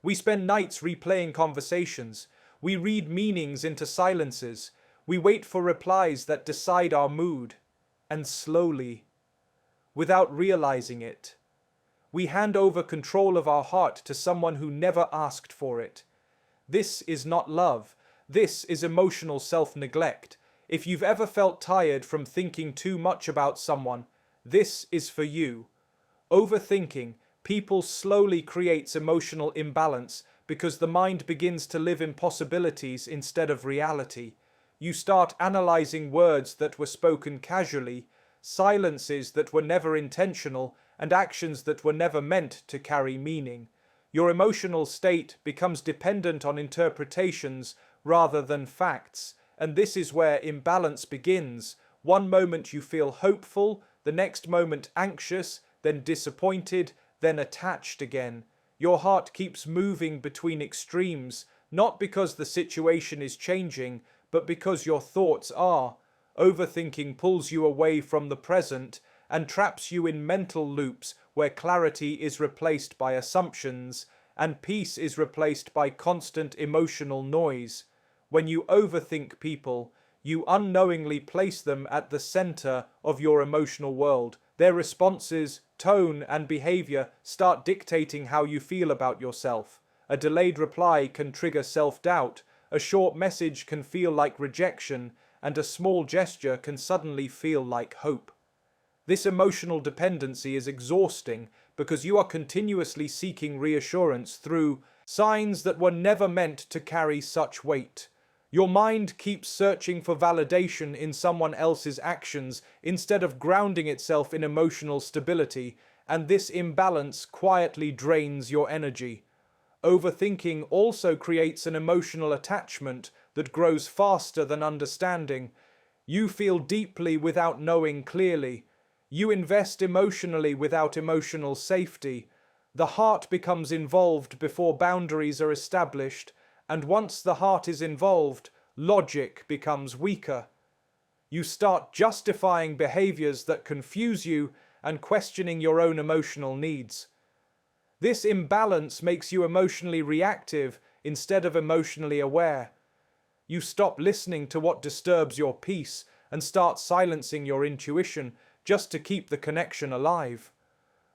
We spend nights replaying conversations. We read meanings into silences. We wait for replies that decide our mood. And slowly, without realizing it, we hand over control of our heart to someone who never asked for it. This is not love. This is emotional self-neglect. If you've ever felt tired from thinking too much about someone, this is for you. Overthinking people slowly creates emotional imbalance because the mind begins to live in possibilities instead of reality. You start analyzing words that were spoken casually, silences that were never intentional, and actions that were never meant to carry meaning. Your emotional state becomes dependent on interpretations rather than facts, and this is where imbalance begins. One moment you feel hopeful, the next moment anxious, then disappointed, then attached again. Your heart keeps moving between extremes, not because the situation is changing, but because your thoughts are. Overthinking pulls you away from the present and traps you in mental loops where clarity is replaced by assumptions and peace is replaced by constant emotional noise. When you overthink people, you unknowingly place them at the center of your emotional world. Their responses, tone, and behavior start dictating how you feel about yourself. A delayed reply can trigger self-doubt, a short message can feel like rejection, and a small gesture can suddenly feel like hope. This emotional dependency is exhausting because you are continuously seeking reassurance through signs that were never meant to carry such weight. Your mind keeps searching for validation in someone else's actions instead of grounding itself in emotional stability, and this imbalance quietly drains your energy. Overthinking also creates an emotional attachment that grows faster than understanding. You feel deeply without knowing clearly. You invest emotionally without emotional safety. The heart becomes involved before boundaries are established, and once the heart is involved, logic becomes weaker. You start justifying behaviors that confuse you and questioning your own emotional needs. This imbalance makes you emotionally reactive instead of emotionally aware. You stop listening to what disturbs your peace and start silencing your intuition just to keep the connection alive.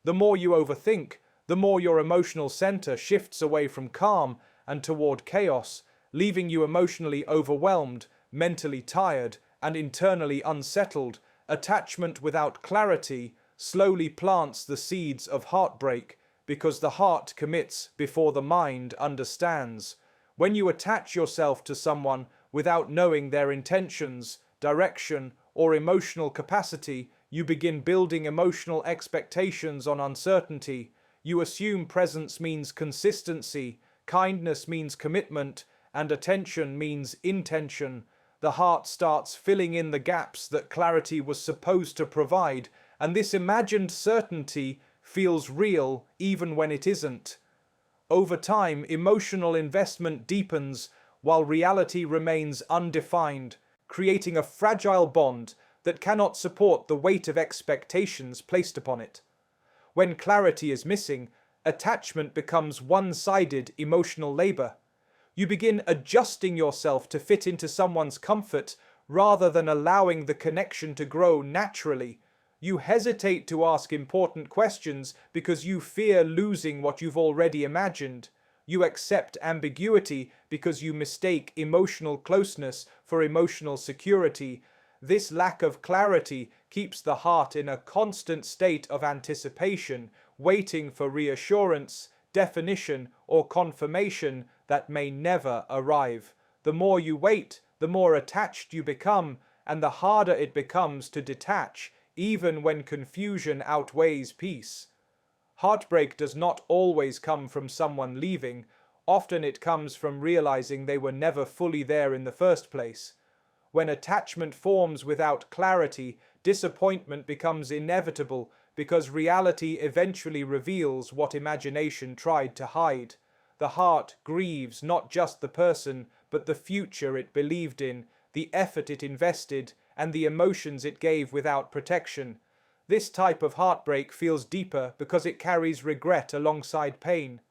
The more you overthink, the more your emotional center shifts away from calm and toward chaos, leaving you emotionally overwhelmed, mentally tired, and internally unsettled. Attachment without clarity slowly plants the seeds of heartbreak because the heart commits before the mind understands. When you attach yourself to someone without knowing their intentions, direction, or emotional capacity, you begin building emotional expectations on uncertainty. You assume presence means consistency, kindness means commitment, and attention means intention. The heart starts filling in the gaps that clarity was supposed to provide, and this imagined certainty feels real even when it isn't. Over time, emotional investment deepens while reality remains undefined, creating a fragile bond that cannot support the weight of expectations placed upon it. When clarity is missing, attachment becomes one-sided emotional labor. You begin adjusting yourself to fit into someone's comfort rather than allowing the connection to grow naturally. You hesitate to ask important questions because you fear losing what you've already imagined. You accept ambiguity because you mistake emotional closeness for emotional security. This lack of clarity keeps the heart in a constant state of anticipation, waiting for reassurance, definition, or confirmation that may never arrive. The more you wait, the more attached you become, and the harder it becomes to detach, even when confusion outweighs peace. Heartbreak does not always come from someone leaving. Often it comes from realizing they were never fully there in the first place. When attachment forms without clarity, disappointment becomes inevitable because reality eventually reveals what imagination tried to hide. The heart grieves not just the person, but the future it believed in, the effort it invested, and the emotions it gave without protection. This type of heartbreak feels deeper because it carries regret alongside pain.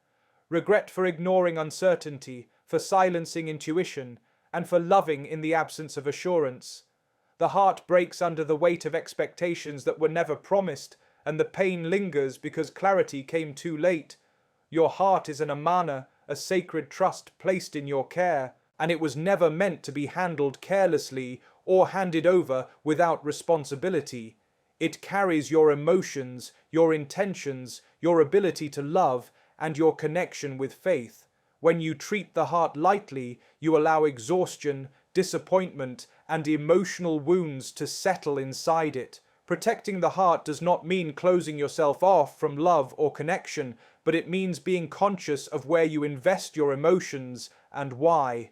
regret for ignoring uncertainty, for silencing intuition, and for loving in the absence of assurance. The heart breaks under the weight of expectations that were never promised, and the pain lingers because clarity came too late. Your heart is an amana, a sacred trust placed in your care, and it was never meant to be handled carelessly or handed over without responsibility. It carries your emotions, your intentions, your ability to love, and your connection with faith. When you treat the heart lightly, you allow exhaustion, disappointment, and emotional wounds to settle inside it. Protecting the heart does not mean closing yourself off from love or connection, but it means being conscious of where you invest your emotions and why.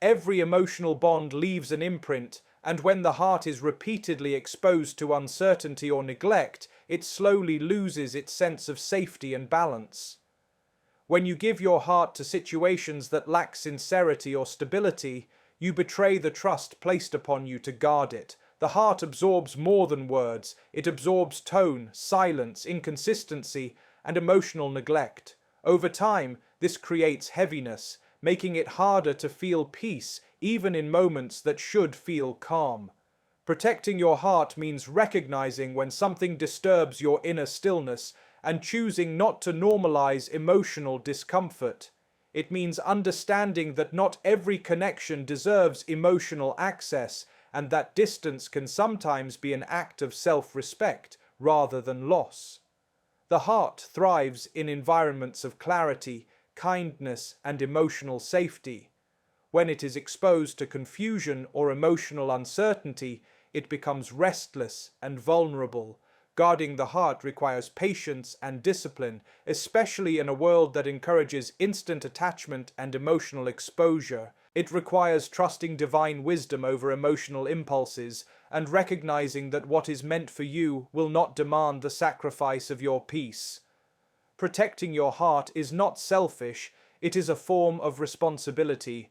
Every emotional bond leaves an imprint, and when the heart is repeatedly exposed to uncertainty or neglect, it slowly loses its sense of safety and balance. When you give your heart to situations that lack sincerity or stability, you betray the trust placed upon you to guard it. The heart absorbs more than words. It absorbs tone, silence, inconsistency, and emotional neglect. Over time, this creates heaviness, making it harder to feel peace, even in moments that should feel calm. Protecting your heart means recognizing when something disturbs your inner stillness and choosing not to normalize emotional discomfort. It means understanding that not every connection deserves emotional access, and that distance can sometimes be an act of self-respect rather than loss. The heart thrives in environments of clarity, kindness, and emotional safety. When it is exposed to confusion or emotional uncertainty, it becomes restless and vulnerable. Guarding the heart requires patience and discipline, especially in a world that encourages instant attachment and emotional exposure. It requires trusting divine wisdom over emotional impulses and recognizing that what is meant for you will not demand the sacrifice of your peace. Protecting your heart is not selfish, it is a form of responsibility.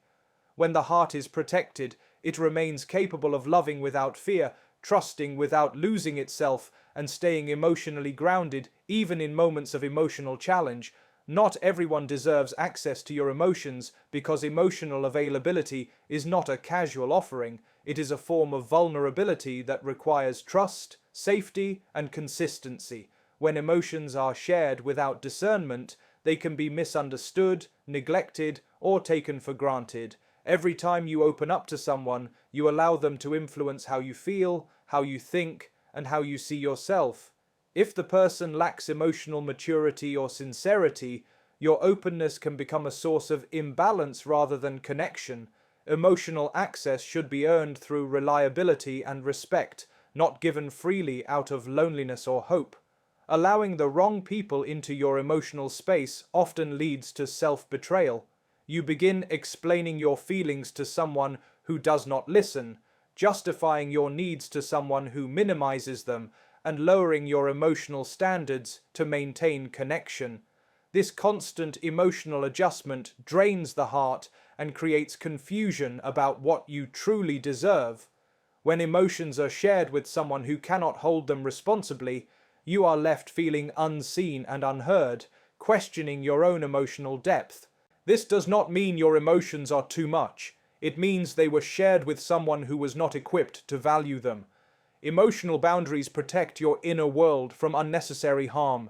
When the heart is protected, it remains capable of loving without fear, trusting without losing itself, and staying emotionally grounded even in moments of emotional challenge. Not everyone deserves access to your emotions because emotional availability is not a casual offering. It is a form of vulnerability that requires trust, safety, and consistency. When emotions are shared without discernment, they can be misunderstood, neglected, or taken for granted. Every time you open up to someone, you allow them to influence how you feel, how you think, and how you see yourself. If the person lacks emotional maturity or sincerity, your openness can become a source of imbalance rather than connection. Emotional access should be earned through reliability and respect, not given freely out of loneliness or hope. Allowing the wrong people into your emotional space often leads to self-betrayal. You begin explaining your feelings to someone who does not listen, justifying your needs to someone who minimizes them, and lowering your emotional standards to maintain connection. This constant emotional adjustment drains the heart and creates confusion about what you truly deserve. When emotions are shared with someone who cannot hold them responsibly, you are left feeling unseen and unheard, questioning your own emotional depth. This does not mean your emotions are too much. It means they were shared with someone who was not equipped to value them. Emotional boundaries protect your inner world from unnecessary harm.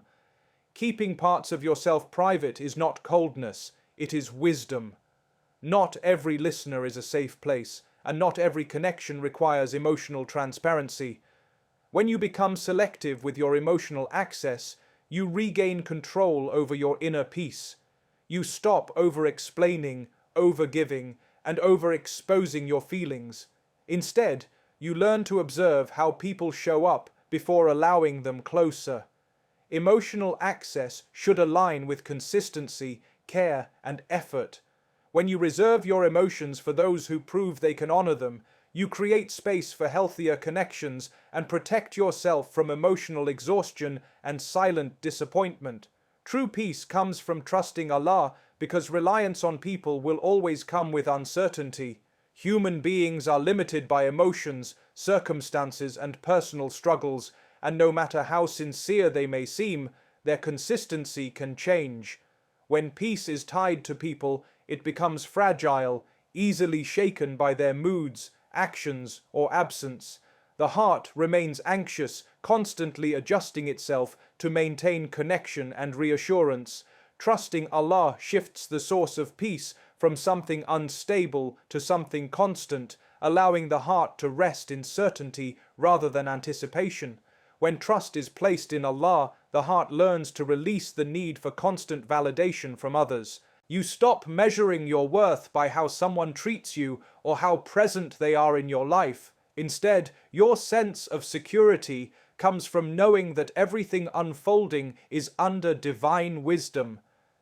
Keeping parts of yourself private is not coldness, it is wisdom. Not every listener is a safe place, and not every connection requires emotional transparency. When you become selective with your emotional access, you regain control over your inner peace. You stop over-explaining, over-giving, and over-exposing your feelings. Instead, you learn to observe how people show up before allowing them closer. Emotional access should align with consistency, care, and effort. When you reserve your emotions for those who prove they can honor them, you create space for healthier connections and protect yourself from emotional exhaustion and silent disappointment. True peace comes from trusting Allah because reliance on people will always come with uncertainty. Human beings are limited by emotions, circumstances, and personal struggles, and no matter how sincere they may seem, their consistency can change. When peace is tied to people, it becomes fragile, easily shaken by their moods, actions, or absence. The heart remains anxious, constantly adjusting itself to maintain connection and reassurance. Trusting Allah shifts the source of peace from something unstable to something constant, allowing the heart to rest in certainty rather than anticipation. When trust is placed in Allah, the heart learns to release the need for constant validation from others. You stop measuring your worth by how someone treats you or how present they are in your life. Instead, your sense of security comes from knowing that everything unfolding is under divine wisdom.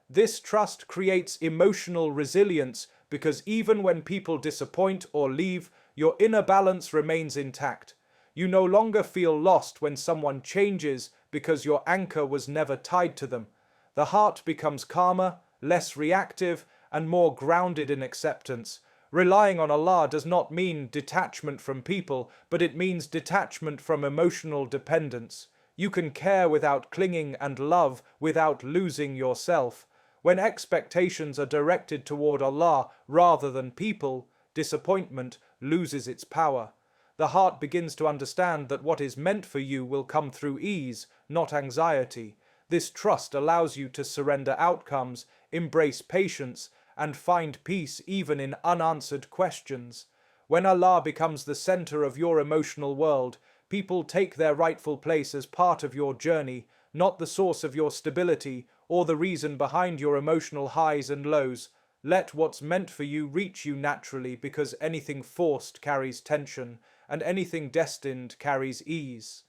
This trust creates emotional resilience because even when people disappoint or leave, your inner balance remains intact. You no longer feel lost when someone changes because your anchor was never tied to them. The heart becomes calmer, less reactive, and more grounded in acceptance. Relying on Allah does not mean detachment from people, but it means detachment from emotional dependence. You can care without clinging and love without losing yourself. When expectations are directed toward Allah rather than people, disappointment loses its power. The heart begins to understand that what is meant for you will come through ease, not anxiety. This trust allows you to surrender outcomes, embrace patience, and find peace even in unanswered questions. When Allah becomes the center of your emotional world, people take their rightful place as part of your journey, not the source of your stability or the reason behind your emotional highs and lows. Let what's meant for you reach you naturally, because anything forced carries tension, and anything destined carries ease.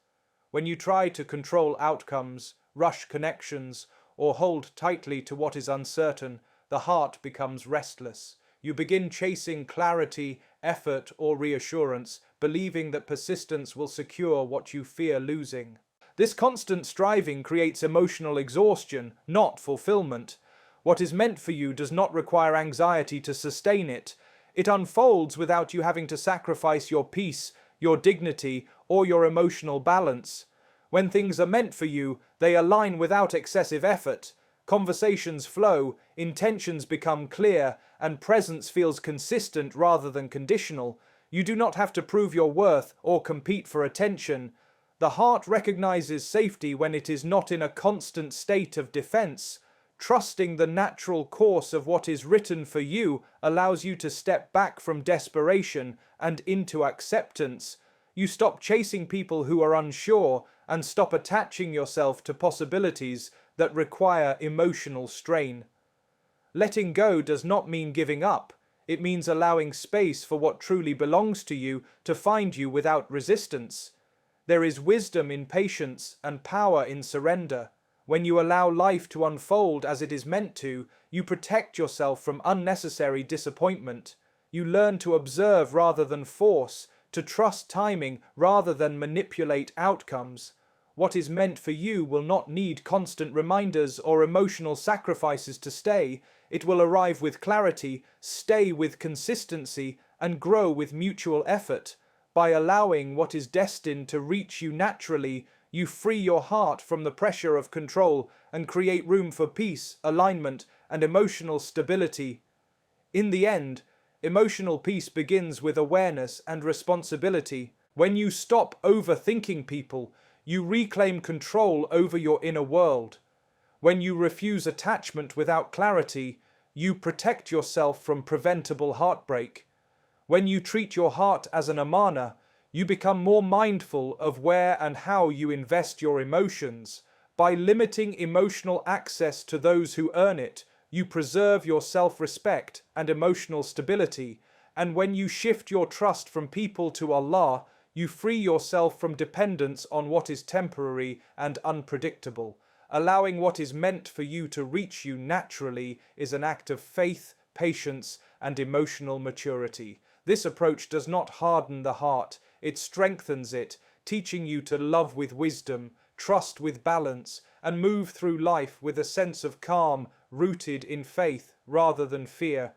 When you try to control outcomes, rush connections, or hold tightly to what is uncertain, the heart becomes restless. You begin chasing clarity, effort, or reassurance, believing that persistence will secure what you fear losing. This constant striving creates emotional exhaustion, not fulfillment. What is meant for you does not require anxiety to sustain it. It unfolds without you having to sacrifice your peace, your dignity, or your emotional balance. When things are meant for you, they align without excessive effort. Conversations flow, intentions become clear, and presence feels consistent rather than conditional. You do not have to prove your worth or compete for attention. The heart recognizes safety when it is not in a constant state of defense. Trusting the natural course of what is written for you allows you to step back from desperation and into acceptance. You stop chasing people who are unsure and stop attaching yourself to possibilities that require emotional strain. Letting go does not mean giving up. It means allowing space for what truly belongs to you to find you without resistance. There is wisdom in patience and power in surrender. When you allow life to unfold as it is meant to, you protect yourself from unnecessary disappointment. You learn to observe rather than force, to trust timing rather than manipulate outcomes. What is meant for you will not need constant reminders or emotional sacrifices to stay. It will arrive with clarity, stay with consistency, and grow with mutual effort. By allowing what is destined to reach you naturally, you free your heart from the pressure of control and create room for peace, alignment, and emotional stability. In the end, emotional peace begins with awareness and responsibility. When you stop overthinking people, you reclaim control over your inner world. When you refuse attachment without clarity, you protect yourself from preventable heartbreak. When you treat your heart as an amana, you become more mindful of where and how you invest your emotions. By limiting emotional access to those who earn it, you preserve your self-respect and emotional stability. And when you shift your trust from people to Allah, you free yourself from dependence on what is temporary and unpredictable. Allowing what is meant for you to reach you naturally is an act of faith, patience, and emotional maturity. This approach does not harden the heart, it strengthens it, teaching you to love with wisdom, trust with balance, and move through life with a sense of calm rooted in faith rather than fear.